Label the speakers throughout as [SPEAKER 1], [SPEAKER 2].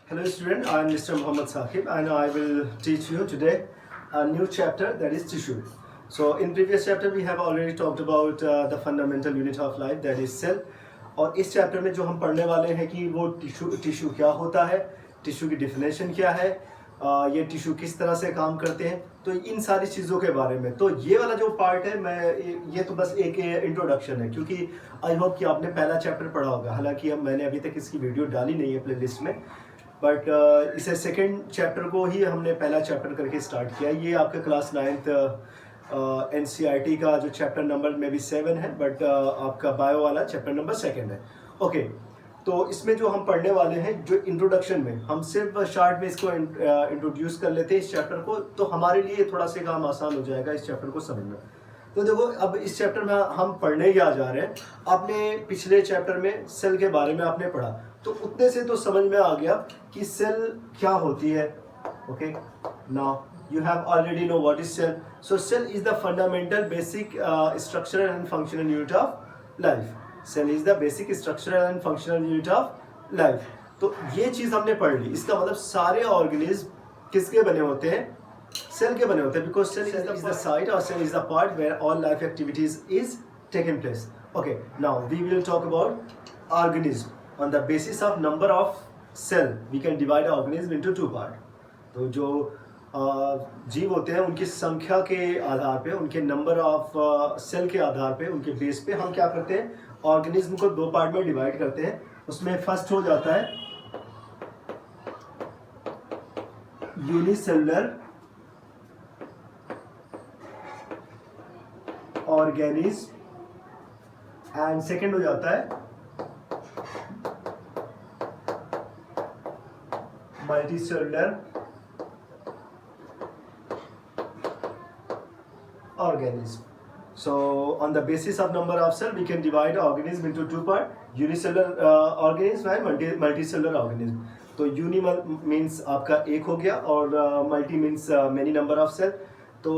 [SPEAKER 1] Hello student, I am Mr. Muhammad Saqib and I will teach you today a new chapter, that is tissue. So in previous chapter we have already talked about the fundamental unit of life, that is cell. और इस chapter में जो हम पढ़ने वाले हैं कि वो टिश्यू क्या होता है, टिश्यू की डिफिनेशन क्या है, ये टिश्यू किस तरह से काम करते हैं, तो इन सारी चीज़ों के बारे में। तो ये वाला जो पार्ट है ये तो बस एक इंट्रोडक्शन है, क्योंकि आई होप कि आपने पहला चैप्टर पढ़ा होगा। हालांकि अब मैंने अभी तक इसकी वीडियो डाली नहीं है प्ले लिस्ट में, बट इसे सेकेंड चैप्टर को ही हमने पहला चैप्टर करके स्टार्ट किया। ये आपका क्लास 9th NCERT का जो चैप्टर नंबर में भी 7 है, बट आपका बायो वाला चैप्टर नंबर 2 है। ओके, तो इसमें जो हम पढ़ने वाले हैं, जो इंट्रोडक्शन में हम सिर्फ शॉर्ट में इसको इंट्रोड्यूस कर लेते हैं इस चैप्टर को, तो हमारे लिए थोड़ा सा काम आसान हो जाएगा इस चैप्टर को समझना। तो देखो, अब इस चैप्टर में हम पढ़ने क्या जा रहे हैं। आपने पिछले चैप्टर में सेल के बारे में आपने पढ़ा, तो उतने से तो समझ में आ गया कि सेल क्या होती है। Okay, now you have already know what is cell. So cell is the fundamental basic structural and functional unit of life. Cell is the basic structural and functional unit of life. तो ये चीज़ हमने पढ़ ली। इसका मतलब सारे organism किसके बने होते हैं? सेल के बने होते हैं, because cell is the site or cell is the part where all life activities is taking place. Okay, now we will talk about organism. On the basis of number of cell, we can divide the organism into two part. तो जो जीव होते हैं उनकी संख्या के आधार पे, उनके नंबर ऑफ सेल के आधार पे, उनके बेस पे हम क्या करते हैं, ऑर्गेनिज्म को दो पार्ट में डिवाइड करते हैं। उसमें फर्स्ट हो जाता है यूनिसेलुलर ऑर्गेनिज्म एंड सेकंड हो जाता है multicellular organism. So on the basis of number of cell, we can divide the organism into two part: unicellular organism and multicellular organism. तो uni means आपका एक हो गया और multi means many number of cell. तो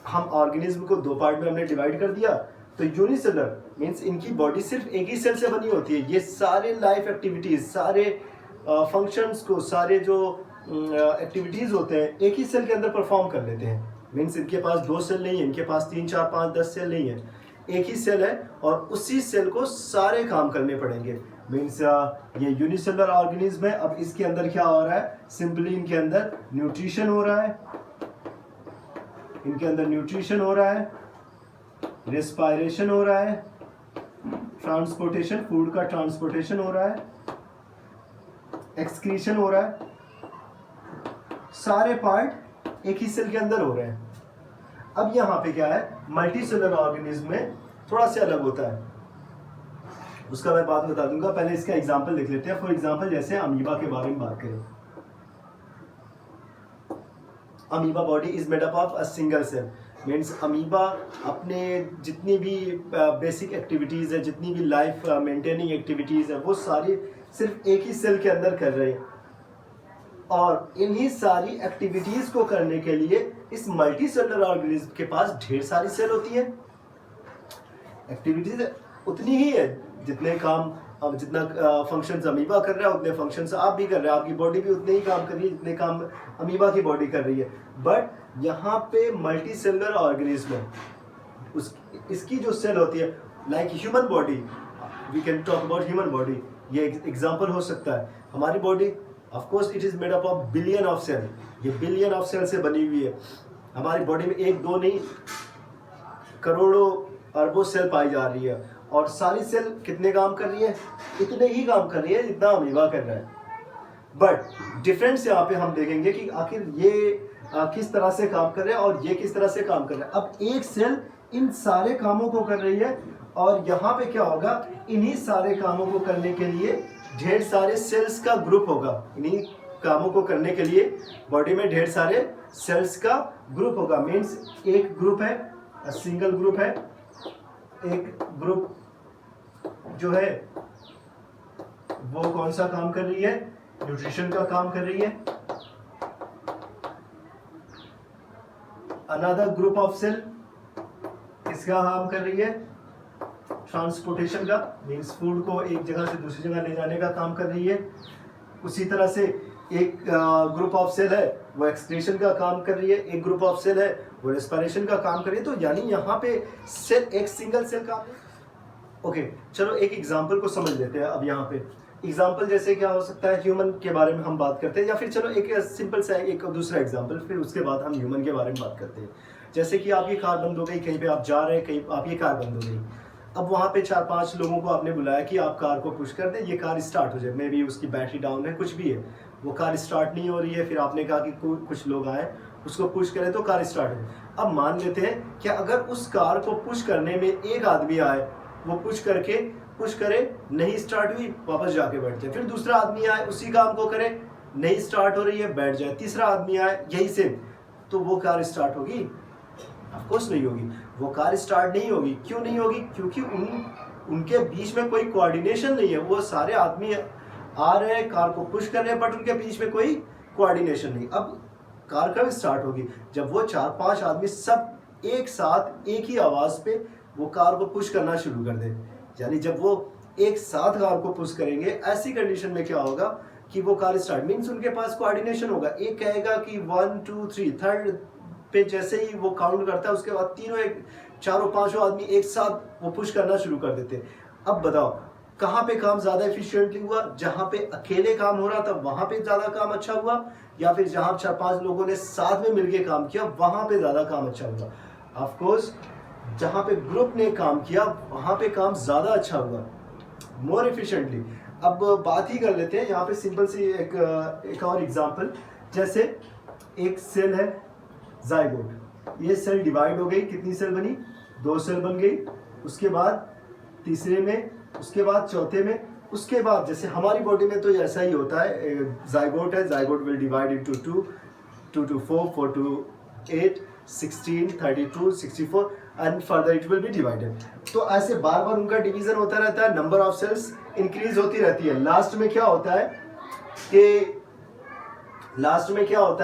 [SPEAKER 1] हम organism को दो पार्ट में हमने डिवाइड कर दिया। तो यूनिसेलुलर मीन्स इनकी बॉडी सिर्फ एक ही सेल से बनी होती है। ये सारे लाइफ एक्टिविटीज, सारे फंक्शंस को, सारे जो एक्टिविटीज होते हैं एक ही सेल के अंदर परफॉर्म कर लेते हैं। मीन्स इनके पास दो सेल नहीं है, इनके पास 3, 4, 5, 10 सेल नहीं है, एक ही सेल है और उसी सेल को सारे काम करने पड़ेंगे। मीन्स ये यूनिसेलुलर ऑर्गेनिज्म है। अब इसके अंदर क्या हो रहा है? सिंपली इनके अंदर न्यूट्रिशन हो रहा है, इनके अंदर न्यूट्रिशन हो रहा है, रेस्पायरेशन हो रहा है, ट्रांसपोर्टेशन, फूड का ट्रांसपोर्टेशन हो रहा है, एक्सक्रीशन हो रहा है। सारे पार्ट एक ही सेल के अंदर हो रहे हैं। अब यहाँ पे क्या है, मल्टीसेलुलर ऑर्गेनिज्म में थोड़ा सा अलग होता है, उसका मैं बात बता दूंगा। पहले इसका एग्जांपल देख लेते हैं। फॉर एग्जांपल जैसे अमीबा के बारे में बात करें। Amoeba body is made up of a single cell. Means amoeba अपने जितनी भी बेसिक एक्टिविटीज है, जितनी भी लाइफ मेंटेनिंग एक्टिविटीज है, वो सारी सिर्फ एक ही सेल के अंदर कर रहे हैं। और इन्हीं सारी एक्टिविटीज को करने के लिए इस मल्टीसेलुलर ऑर्गेनिज्म के पास ढेर सारी सेल होती है। एक्टिविटीज उतनी ही है जितने काम, अब जितना फंक्शंस अमीबा कर रहा है उतने फंक्शंस आप भी कर रहे हैं। आपकी बॉडी भी उतने ही काम कर रही है जितने काम अमीबा की बॉडी कर रही है। बट यहाँ पे मल्टीसेलुलर ऑर्गेनिज्म है, इसकी जो सेल होती है, like human body, we can talk about human body. ये एग्जाम्पल हो सकता है। हमारी body of course it is made up of billion of cell. ये बिलियन ऑफ सेल से बनी हुई है। हमारी बॉडी में एक दो नहीं, करोड़ों अरबों सेल पाई जा रही है। और सारी सेल कितने काम कर रही है? इतने ही काम कर रही है जितना अमीबा कर रहा है। बट डिफरेंस यहाँ पे हम देखेंगे कि आखिर ये किस तरह से काम कर रहे हैं और ये किस तरह से काम कर रहा है। अब एक सेल इन सारे कामों को कर रही है और यहाँ पे क्या होगा, इन्हीं सारे कामों को करने के लिए ढेर सारे सेल्स का ग्रुप होगा। इन्हीं कामों को करने के लिए बॉडी में ढेर सारे सेल्स का ग्रुप होगा। मीन्स एक ग्रुप है, सिंगल ग्रुप है, एक ग्रुप जो है वो कौन सा काम कर रही है? न्यूट्रिशन का काम कर रही है। अनदर ग्रुप ऑफ सेल किसका काम कर रही है? ट्रांसपोर्टेशन का, मीन्स फूड को एक जगह से दूसरी जगह ले जाने का काम कर रही है। उसी तरह से एक ग्रुप ऑफ सेल है वो एक्सक्रीशन का काम कर रही है, एक ग्रुप ऑफ सेल है वो रेस्पिरेशन का काम कर रही है। तो यानी यहाँ पे सेल, एक सिंगल सेल का ओके चलो एक एग्जांपल को समझ लेते हैं। अब यहाँ पे एग्जांपल जैसे क्या हो सकता है, ह्यूमन के बारे में हम बात करते हैं, या फिर चलो एक सिंपल सा एक दूसरा एग्जांपल, फिर उसके बाद हम ह्यूमन के बारे में बात करते हैं। जैसे कि आपकी कार बंद हो गई, कहीं पे आप जा रहे हैं, कहीं आपकी कार बंद हो गई। अब वहाँ पे 4-5 लोगों को आपने बुलाया कि आप कार को पुश कर दें, ये कार स्टार्ट हो जाए, मे बी उसकी बैटरी डाउन है, कुछ भी है, वो कार स्टार्ट नहीं हो रही है। फिर आपने कहा कि कुछ लोग आए उसको पुश करें तो कार स्टार्ट हो। अब मान लेते हैं कि अगर उस कार को पुश करने में एक आदमी आए, वो पुश करे, नहीं स्टार्ट हुई, वापस जाके बैठ जाए। फिर दूसरा आदमी आए, उसी काम को करे, नहीं स्टार्ट हो रही है, बैठ जाए। तीसरा आदमी आए, यही सेम, तो वो कार स्टार्ट होगी? ऑफ कोर्स नहीं होगी। वो कार स्टार्ट नहीं होगी। क्यों नहीं होगी? क्योंकि उनके बीच में कोई कोऑर्डिनेशन नहीं है। वो सारे आदमी आ रहे हैं, कार को पुश कर रहे हैं, बट उनके बीच में कोई कोऑर्डिनेशन नहीं। अब कार कब स्टार्ट होगी? जब वो 4-5 आदमी सब एक साथ एक ही आवाज पे वो कार को पुश करना शुरू कर दे। यानी जब वो एक साथ कार को पुश करेंगे, ऐसी कंडीशन में क्या होगा कि वो कार स्टार्ट, मीन्स उनके पास कोऑर्डिनेशन होगा। एक कहेगा कि 1 2 3, थर्ड पे जैसे ही वो काउंट करता है, उसके बाद चारों पांचों आदमी एक साथ वो पुश करना शुरू कर देते। अब बताओ कहाँ पे काम ज्यादा एफिशिएंटली हुआ? जहां पे अकेले काम हो रहा था वहां पे ज्यादा काम अच्छा हुआ, या फिर जहां 4-5 लोगों ने साथ में मिलकर काम किया वहां पे ज्यादा काम अच्छा हुआ? ऑफ कोर्स जहां पे ग्रुप ने काम किया वहां पे काम ज्यादा अच्छा हुआ, मोर एफिशिएंटली। अब बात ही कर लेते हैं यहाँ पे सिंपल सी एक और एग्जांपल। जैसे एक सेल है जाइगोट, ये सेल डिवाइड हो गई, कितनी सेल बनी? 2 सेल बन गई। उसके बाद तीसरे में, उसके बाद चौथे में, उसके बाद जैसे हमारी बॉडी में तो ऐसा ही होता है, जाइगोट है, zygote will divide into 2 to 4, 4 to 8, 16, 32, 64 and further it will be divided. तो ऐसे बार बार उनका डिवीजन होता रहता है, नंबर ऑफ सेल्स इंक्रीज होती रहती है। लास्ट में क्या होता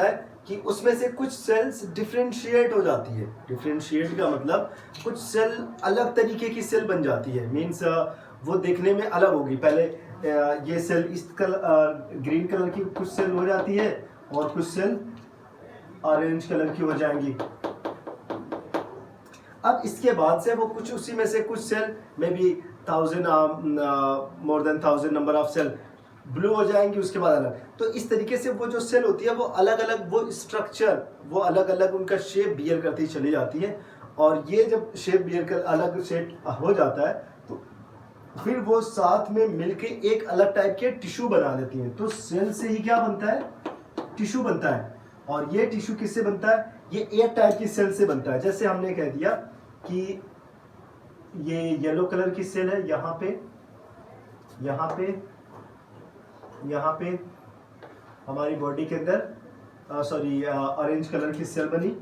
[SPEAKER 1] है कि उसमें से कुछ सेल्स डिफरेंशिएट हो जाती है। डिफरेंशिएट का मतलब कुछ सेल अलग तरीके की सेल बन जाती है, मीन्स वो देखने में अलग होगी। पहले ये सेल इस ग्रीन कलर की कुछ सेल हो जाती है और कुछ सेल ऑरेंज कलर की हो जाएंगी। अब इसके बाद से वो कुछ उसी में से कुछ cell may be 1000 more than 1000 number of cell blue हो जाएंगी, उसके बाद अलग। तो इस तरीके से वो जो सेल होती है वो अलग अलग, वो स्ट्रक्चर वो अलग अलग उनका शेप बियर करती चली जाती है। और ये जब शेप बियर कर अलग शेप हो जाता है तो फिर वो साथ में मिलके एक अलग टाइप के टिश्यू बना लेती हैं। तो सेल से ही क्या बनता है? टिश्यू बनता है। और ये टिश्यू किससे बनता है? ये एक टाइप की सेल से बनता है। जैसे हमने कह दिया कि ये येलो कलर की सेल है, यहाँ पे हमारी बॉडी के अंदर ऑरेंज कलर की सेल बनी,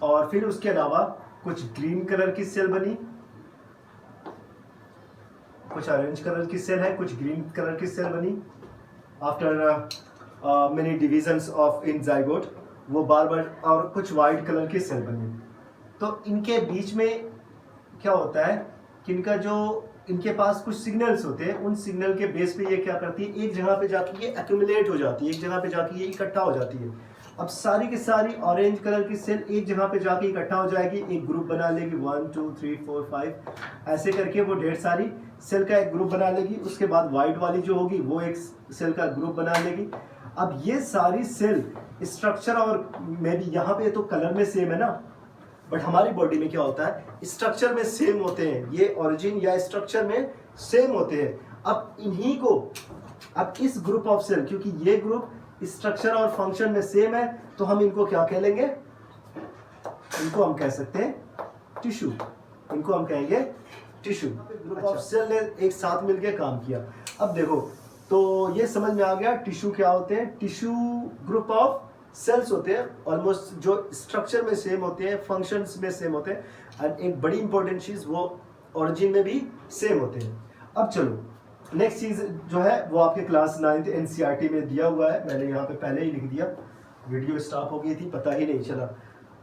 [SPEAKER 1] और फिर उसके अलावा कुछ ग्रीन कलर की सेल बनी, कुछ ऑरेंज कलर की सेल है, कुछ ग्रीन कलर की सेल बनी। After many divisions of in zygote वो बार और कुछ वाइट कलर की सेल बनी। तो इनके बीच में क्या होता है कि इनके पास कुछ सिग्नल्स होते हैं। उन सिग्नल के बेस पे ये क्या करती है, एक जगह पे जाके ये एक्यूमुलेट हो जाती है, एक जगह पे जाके ये इकट्ठा हो जाती है। अब सारी की सारी ऑरेंज कलर की सेल एक जगह पे जाके इकट्ठा हो जाएगी, एक ग्रुप बना लेगी, 1 2 3 4 5 ऐसे करके वो ढेर सारी सेल का एक ग्रुप बना लेगी। उसके बाद व्हाइट वाली जो होगी वो एक सेल का ग्रुप बना लेगी। अब ये सारी सेल स्ट्रक्चर और मे बी यहाँ पे तो कलर में सेम है ना, बट हमारी बॉडी में क्या होता है, स्ट्रक्चर में सेम होते हैं। ये ओरिजिन या स्ट्रक्चर में सेम होते हैं। अब इस ग्रुप ऑफ सेल, क्योंकि ये ग्रुप स्ट्रक्चर और फंक्शन में सेम है, तो हम इनको क्या कह लेंगे? इनको हम कह सकते हैं टिश्यू। इनको हम कहेंगे टिश्यू। ग्रुप ऑफ सेल ने एक साथ मिलकर काम किया। अब देखो, तो ये समझ में आ गया टिश्यू क्या होते हैं। टिश्यू ग्रुप ऑफ सेल्स होते हैं, ऑलमोस्ट जो स्ट्रक्चर में सेम होते हैं, फंक्शंस में सेम होते हैं, एंड एक बड़ी इंपॉर्टेंट चीज वो ओरिजिन में भी सेम होते हैं। अब चलो नेक्स्ट चीज जो है वो आपके क्लास 9th NCERT में दिया हुआ है। मैंने यहाँ पे पहले ही लिख दिया, वीडियो स्टॉप हो गई थी, पता ही नहीं चला।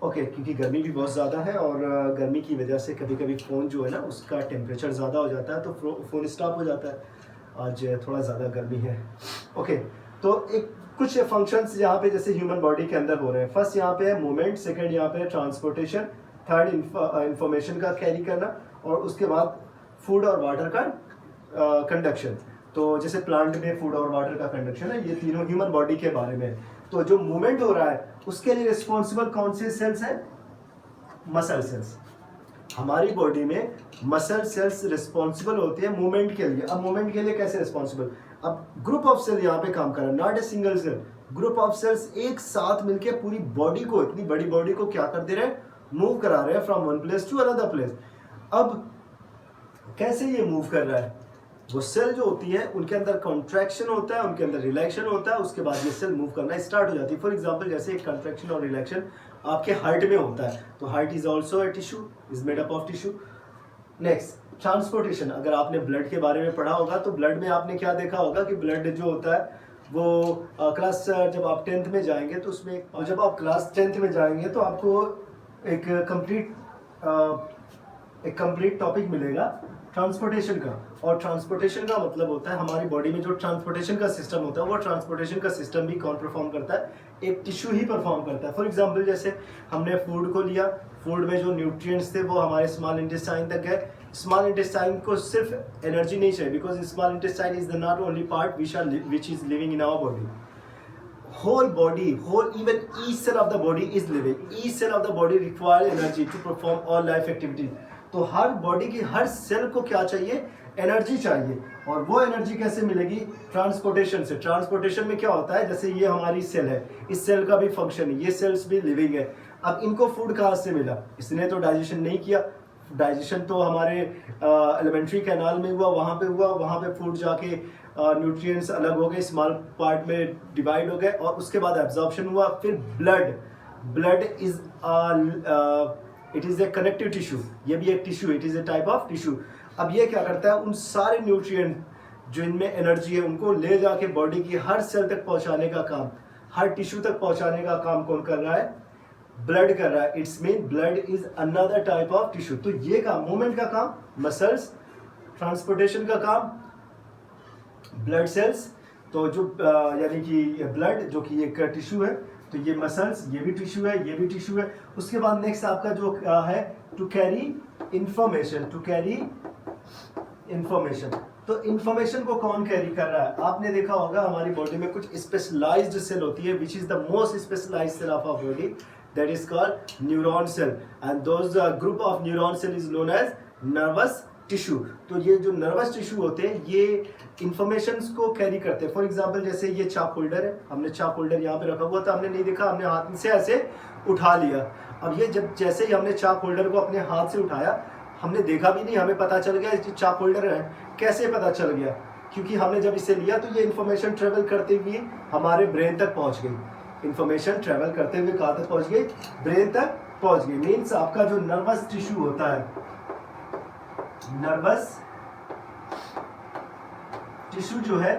[SPEAKER 1] ओके, क्योंकि गर्मी भी बहुत ज़्यादा है और गर्मी की वजह से कभी कभी फ़ोन जो है ना उसका टेम्परेचर ज़्यादा हो जाता है तो फ़ोन स्टॉप हो जाता है। आज थोड़ा ज़्यादा गर्मी है। ओके, तो एक कुछ फंक्शंस यहाँ पे जैसे ह्यूमन बॉडी के अंदर हो रहे हैं। फर्स्ट यहाँ पे है मूवमेंट, सेकंड यहाँ पे है ट्रांसपोर्टेशन, थर्ड इंफॉर्मेशन का कैरी करना, और उसके बाद फूड और वाटर का कंडक्शन। तो जैसे प्लांट में फूड और वाटर का कंडक्शन है, ये तीनों ह्यूमन बॉडी के बारे में। तो जो मूवमेंट हो रहा है उसके लिए रिस्पॉन्सिबल कौन से सेल्स हैं? Muscle cells. हमारी बॉडी में मसल सेल्स रिस्पॉन्सिबल होते हैं मूवमेंट के लिए। अब मूवमेंट के लिए कैसे रिस्पॉन्सिबल? अब ग्रुप ऑफ सेल यहाँ पे काम कर रहा है, not a single cell, group of cells एक साथ मिलके पूरी बॉडी को, इतनी बड़ी बॉडी को क्या कर दे रहे हैं? मूव करा रहे हैं from one place to another place. अब कैसे ये मूव कर रहा है? वो सेल जो होती है उनके अंदर कॉन्ट्रैक्शन होता है, उनके अंदर रिलैक्शन होता है, उसके बाद ये सेल मूव करना स्टार्ट हो जाती है। फॉर एग्जांपल जैसे एक कॉन्ट्रैक्शन और रिलैक्शन आपके हार्ट में होता है, तो heart is also a tissue, is made up of tissue. Next transportation, अगर आपने ब्लड के बारे में पढ़ा होगा तो ब्लड में आपने क्या देखा होगा कि ब्लड जो होता है वो क्लास जब आप 10th में जाएंगे तो उसमें, और जब आप क्लास 10th में जाएंगे तो आपको एक कंप्लीट टॉपिक मिलेगा ट्रांसपोर्टेशन का। और ट्रांसपोर्टेशन का मतलब होता है हमारी बॉडी में जो ट्रांसपोर्टेशन का सिस्टम होता है, वो ट्रांसपोर्टेशन का सिस्टम भी कौन परफॉर्म करता है? एक टिश्यू ही परफॉर्म करता है। फॉर एग्जांपल जैसे हमने फूड को लिया, फूड में जो न्यूट्रिएंट्स थे वो हमारे स्मॉल इंटेस्टाइन तक गए। स्मॉल इंटेस्टाइन को सिर्फ एनर्जी नहीं चाहिए, because small intestine is the not only part which is living in our body. whole body, even each cell of the body is living, each cell of the body require energy to perform all life activities। तो हर body की हर cell को क्या चाहिए? Energy चाहिए। और वो energy कैसे मिलेगी? ट्रांसपोर्टेशन से। ट्रांसपोर्टेशन में क्या होता है, जैसे ये हमारी सेल है, इस सेल का भी फंक्शन है, ये सेल्स भी लिविंग है। अब इनको फूड कहाँ से मिला? इसने तो डाइजेशन नहीं किया, डाइजेशन तो हमारे एलिमेंट्री कैनाल में हुआ, वहाँ पे फूड जाके न्यूट्रिएंट्स अलग हो गए, स्मॉल पार्ट में डिवाइड हो गए, और उसके बाद एब्जॉर्प्शन हुआ। फिर blood it is A connective tissue, ये भी एक tissue, it is A type of tissue. अब ये क्या करता है? उन सारे न्यूट्रिएंट जो इनमें एनर्जी है उनको ले जाके बॉडी की हर सेल तक पहुंचाने का काम, हर टिश्यू तक पहुंचाने का काम कौन कर रहा है? ब्लड कर रहा है। It's mean blood is another type of tissue. तो ये काम, मूवमेंट का काम मसल्स, ट्रांसपोर्टेशन का काम ब्लड सेल्स, तो जो यानी कि ब्लड जो कि एक टिश्यू है, तो ये मसल्स, ये भी टिश्यू है, ये भी टिश्यू है। उसके बाद नेक्स्ट आपका जो है टू कैरी इंफॉर्मेशन, तो इंफॉर्मेशन को कौन कैरी कर रहा है? आपने देखा होगा हमारी बॉडी में कुछ स्पेशलाइज्ड सेल होती है, which is the most specialised cell of our body, that is called neuron cell, and those group of neuron cell is known as nervous tissue. तो ये जो नर्वस टिश्यू होते हैं ये इंफॉर्मेशंस को कैरी करते हैं। फॉर एग्जांपल जैसे ये चाप होल्डर है, हमने चाप होल्डर यहाँ पे रखा हुआ था, हमने नहीं देखा, हमने हाथ से ऐसे उठा लिया। अब ये जब जैसे ही हमने चाप होल्डर को अपने हाथ से उठाया, हमने देखा भी नहीं, हमें पता चल गया ये चाप होल्डर है। कैसे पता चल गया? क्योंकि हमने जब इसे लिया तो ये इन्फॉर्मेशन ट्रेवल करते हुए हमारे ब्रेन तक पहुँच गई। इन्फॉर्मेशन ट्रेवल करते हुए कहाँ तक पहुँच गई? ब्रेन तक पहुँच गई। मीन्स आपका जो नर्वस टिश्यू होता है, नर्वस टिश्यू जो है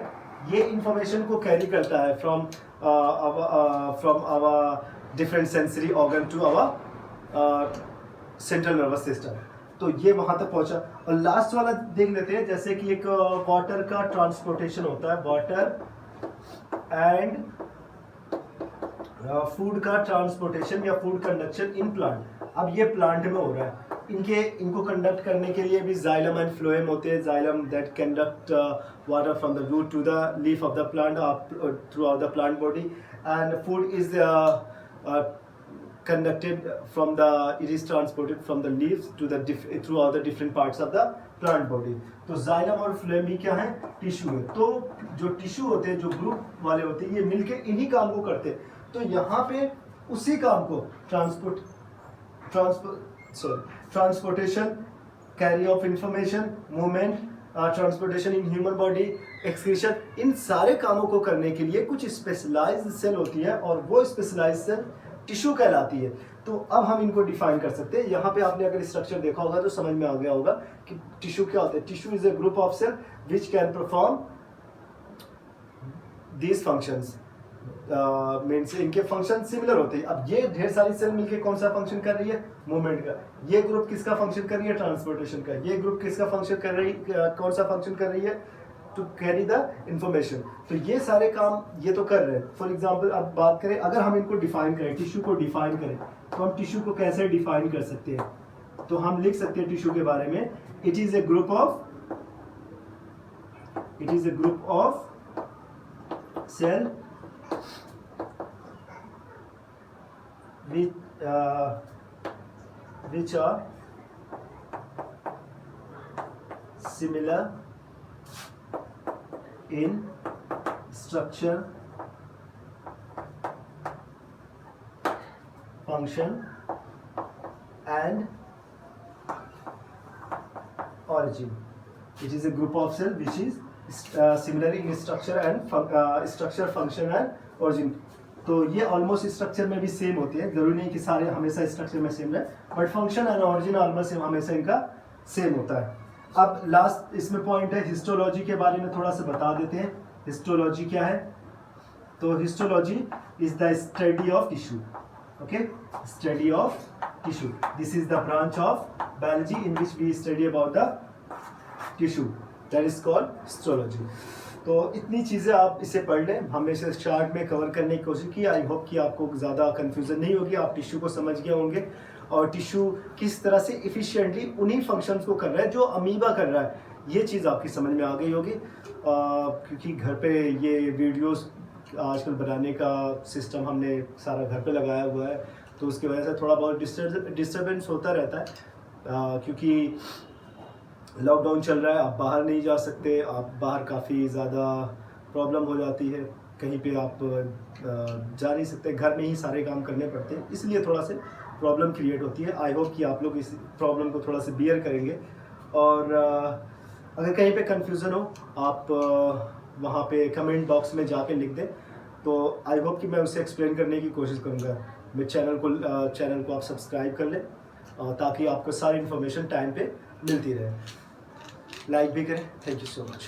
[SPEAKER 1] ये इंफॉर्मेशन को कैरी करता है from our different sensory organ to our central nervous system. तो ये वहां तक पहुंचा। और लास्ट वाला देख लेते हैं, जैसे कि एक वाटर का ट्रांसपोर्टेशन होता है, वाटर एंड फूड का ट्रांसपोर्टेशन या फूड कंडक्शन इन प्लांट। अब ये प्लांट में हो रहा है, इनको कंडक्ट करने के लिए भी जाइलम एंड फ्लोएम होते हैं। Xylem that conduct water from the root to the leaf of the plant throughout the plant body, and food is conducted from the, it is transported from the leaves to the throughout the different parts of the plant body। तो xylem और phloem भी क्या है? Tissue है। तो जो tissue होते हैं, जो ग्रुप वाले होते हैं, ये मिलके इन्हीं काम को करते हैं। तो यहाँ पे उसी काम को transportation, carry of information, movement, transportation in human body, excretion, इन सारे कामों को करने के लिए कुछ स्पेशलाइज्ड सेल होती है, और वो स्पेशलाइज्ड सेल टिश्यू कहलाती है। तो अब हम इनको डिफाइन कर सकते हैं। यहाँ पे आपने अगर स्ट्रक्चर देखा होगा तो समझ में आ गया होगा कि टिश्यू क्या होता है। Tissue is a group of cell which can perform these functions, means इनके फंक्शन सिमिलर होते हैं। अब ये ढेर सारी सेल मिलके कौन सा फंक्शन कर रही है? मूवमेंट का। ये ग्रुप किसका फंक्शन कर रही है? ट्रांसपोर्टेशन का। ये ग्रुप किसका फंक्शन कर रही है? कौन सा फंक्शन कर रही है? To carry the information. तो ये सारे काम ये तो कर रहे हैं। फॉर एग्जाम्पल अब बात करें, अगर हम इनको डिफाइन करें, टिश्यू को डिफाइन करें, तो हम टिश्यू को कैसे डिफाइन कर सकते हैं? तो हम लिख सकते हैं टिश्यू के बारे में, it is a group of cell which are similar in structure, function and origin. It is a group of cell which is similar in structure and structure, function and origin. तो ये almost structure में भी same होती है, जरूरी नहीं कि सारे हमेशा स्ट्रक्चर में सेम रहे, but function and origin almost हमेशा इनका सेम होता है। अब लास्ट इसमें पॉइंट है हिस्टोलॉजी के बारे में थोड़ा सा बता देते हैं। हिस्टोलॉजी क्या है? तो histology is the study of tissue. Okay, study of tissue, this is the branch of biology in which we study about the tissue, that is called histology. तो इतनी चीज़ें आप इसे पढ़ लें, हमने इसे शार्ट में कवर करने की कोशिश की। आई होप कि आपको ज़्यादा कन्फ्यूज़न नहीं होगी, आप टिश्यू को समझ गए होंगे और टिश्यू किस तरह से इफ़िशिएंटली उन्हीं फंक्शंस को कर रहा है जो अमीबा कर रहा है, ये चीज़ आपकी समझ में आ गई होगी। क्योंकि घर पे ये वीडियोस आजकल बनाने का सिस्टम हमने सारा घर पे लगाया हुआ है, तो उसकी वजह से थोड़ा बहुत डिस्टर्बेंस होता रहता है, क्योंकि लॉकडाउन चल रहा है, आप बाहर नहीं जा सकते, आप बाहर काफ़ी ज़्यादा प्रॉब्लम हो जाती है, कहीं पे आप जा नहीं सकते, घर में ही सारे काम करने पड़ते हैं, इसलिए थोड़ा सा प्रॉब्लम क्रिएट होती है। आई होप कि आप लोग इस प्रॉब्लम को थोड़ा सा बियर करेंगे, और अगर कहीं पे कन्फ्यूज़न हो आप वहाँ पे कमेंट बॉक्स में जाके लिख दें, तो आई होप कि मैं उसे एक्सप्लेन करने की कोशिश करूँगा। मेरे चैनल को आप सब्सक्राइब कर लें, ताकि आपको सारी इन्फॉर्मेशन टाइम पे मिलती रहे। लाइक भी करें। Thank you so much.